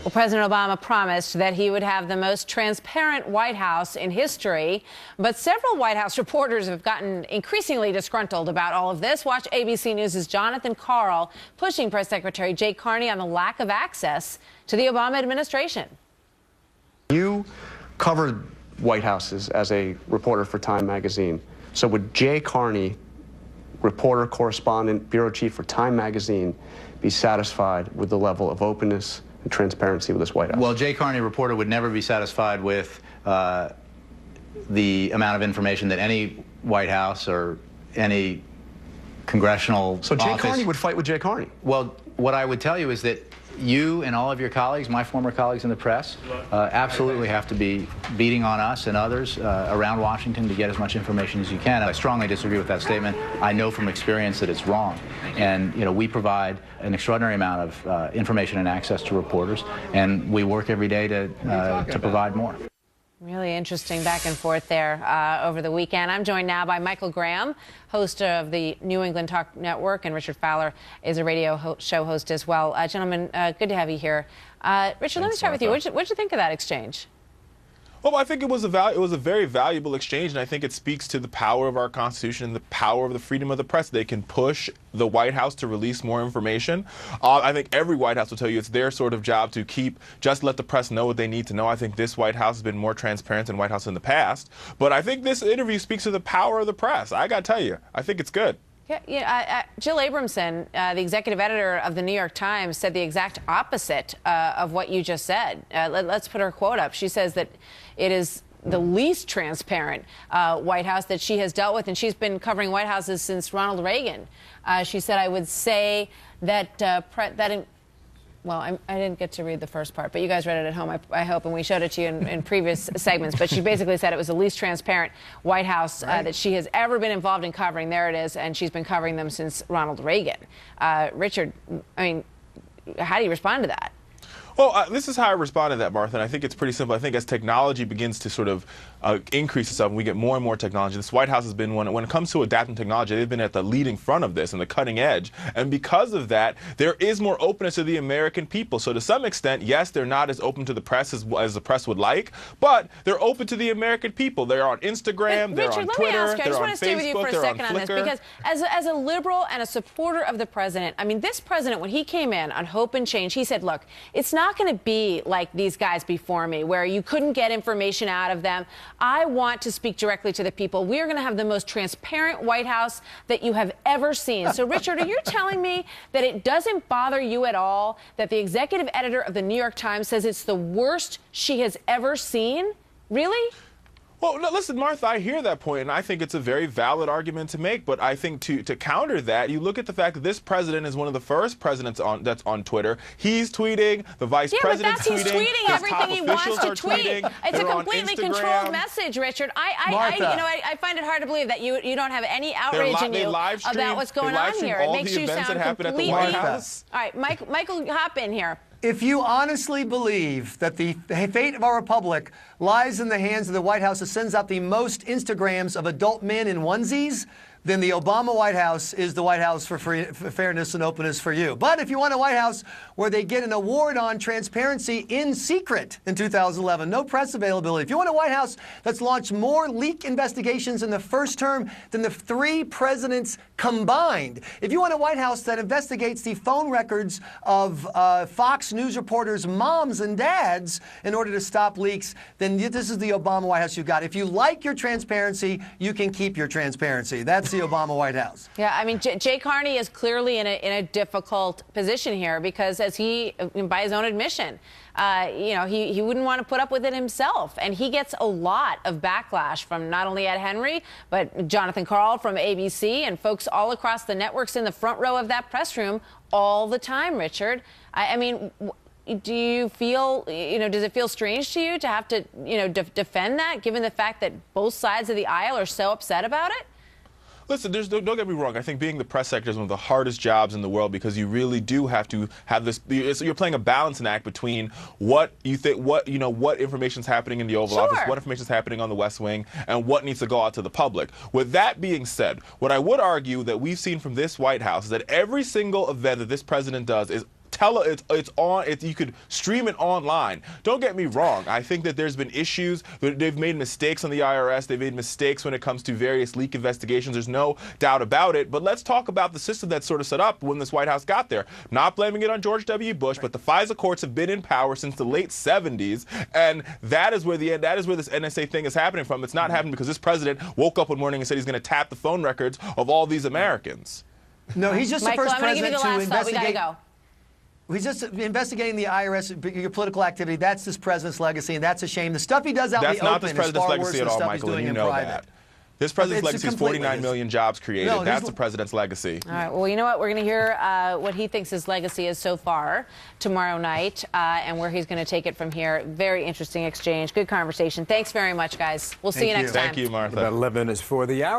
Well, President Obama promised that he would have the most transparent White House in history, but several White House reporters have gotten increasingly disgruntled about all of this. Watch ABC News' Jonathan Karl pushing Press Secretary Jay Carney on the lack of access to the Obama administration. You covered White Houses as a reporter for Time magazine. So would Jay Carney, reporter, correspondent, bureau chief for Time magazine, be satisfied with the level of openness and transparency with this White House? Well, Jay Carney, reporter, would never be satisfied with the amount of information that any White House or any congressional So Jay office... Carney would fight with Jay Carney? Well, what I would tell you is that you and all of your colleagues, my former colleagues in the press, absolutely have to be beating on us and others around Washington to get as much information as you can. I strongly disagree with that statement. I know from experience that it's wrong. And, you know, we provide an extraordinary amount of information and access to reporters, and we work every day to provide more. Really interesting back and forth there over the weekend. I'm joined now by Michael Graham, host of the New England Talk Network, and Richard Fowler is a radio show host as well. Gentlemen, good to have you here. Richard, let me start with you. What did you think of that exchange? Well, I think it was a very valuable exchange, and I think it speaks to the power of our Constitution and the power of the freedom of the press. They can push the White House to release more information. I think every White House will tell you it's their sort of job to just let the press know what they need to know. I think this White House has been more transparent than White House in the past. But I think this interview speaks to the power of the press. I got to tell you, I think it's good. Yeah, Jill Abramson, the executive editor of the New York Times, said the exact opposite of what you just said. Let's put her quote up. She says that it is the least transparent White House that she has dealt with, and she's been covering White Houses since Ronald Reagan. She said, I would say that well, I didn't get to read the first part, but you guys read it at home, I hope, and we showed it to you in previous segments. But she basically said it was the least transparent White House that she has ever been involved in covering. There it is, and she's been covering them since Ronald Reagan. Richard, I mean, how do you respond to that? Well, this is how I respond to that, Martha, and I think it's pretty simple. I think as technology begins to sort of increase itself, and we get more and more technology, this White House has been when it comes to adapting technology, they've been at the leading front of this and the cutting edge. And because of that, there is more openness to the American people. So to some extent, yes, they're not as open to the press as the press would like, but they're open to the American people. They're on Instagram, they're on Twitter, they're on Facebook, they're on Flickr. I just want to stay with you for a second on this, because as a liberal and a supporter of the president, I mean, this president, when he came in on Hope and Change, he said, look, it's not going to be like these guys before me where you couldn't get information out of them. I want to speak directly to the people. We are going to have the most transparent White House that you have ever seen. So, Richard, are you telling me that it doesn't bother you at all that the executive editor of the New York Times says it's the worst she has ever seen? Really? Well, no, listen, Martha, I hear that point, and I think it's a very valid argument to make. But I think to counter that, you look at the fact that this president is one of the first presidents that's on Twitter. He's tweeting, the vice president's tweeting. He's tweeting everything he wants to tweet. It's a completely controlled message, Richard. I find it hard to believe that you don't have any outrage in you about what's going on here. It makes you sound completely. All right, Michael, hop in here. If you honestly believe that the fate of our republic lies in the hands of the White House that sends out the most Instagrams of adult men in onesies, then the Obama White House is the White House for fairness and openness for you. But if you want a White House where they get an award on transparency in secret in 2011, no press availability. If you want a White House that's launched more leak investigations in the first term than the 3 presidents combined. If you want a White House that investigates the phone records of Fox News reporters' moms and dads in order to stop leaks, then this is the Obama White House you've got. If you like your transparency, you can keep your transparency. That's the Obama White House. Yeah, I mean, Jay Carney is clearly in a difficult position here because, as he, by his own admission, he wouldn't want to put up with it himself. And he gets a lot of backlash from not only Ed Henry, but Jonathan Karl from ABC and folks all across the networks in the front row of that press room all the time, Richard. I mean, do you feel, does it feel strange to you to have to, defend that, given the fact that both sides of the aisle are so upset about it? Listen, don't get me wrong. I think being the press secretary is one of the hardest jobs in the world because you really do have to have this. You're playing a balancing act between what you think, what information is happening in the Oval Office, what information is happening on the West Wing, and what needs to go out to the public. With that being said, what I would argue that we've seen from this White House is that every single event that this president does is you could stream it online. Don't get me wrong. I think that there's been issues. They've made mistakes on the IRS. They've made mistakes when it comes to various leak investigations. There's no doubt about it. But let's talk about the system that's sort of set up when this White House got there. Not blaming it on George W. Bush, but the FISA courts have been in power since the late 70s, and that is where this NSA thing is happening from. It's not happening because this president woke up one morning and said he's going to tap the phone records of all these Americans. No, he's just Michael, the first president to investigate. We gotta go. He's just investigating the IRS, your political activity. That's this president's legacy, and that's a shame. The stuff he does out in the open is far worse than the stuff he's doing in private. That. This president's legacy is 49 million jobs created. No, that's the president's legacy. All right. Well, you know what? We're going to hear what he thinks his legacy is so far tomorrow night and where he's going to take it from here. Very interesting exchange. Good conversation. Thanks very much, guys. We'll see you next time. Thank you, Martha. About 11 minutes for the hour.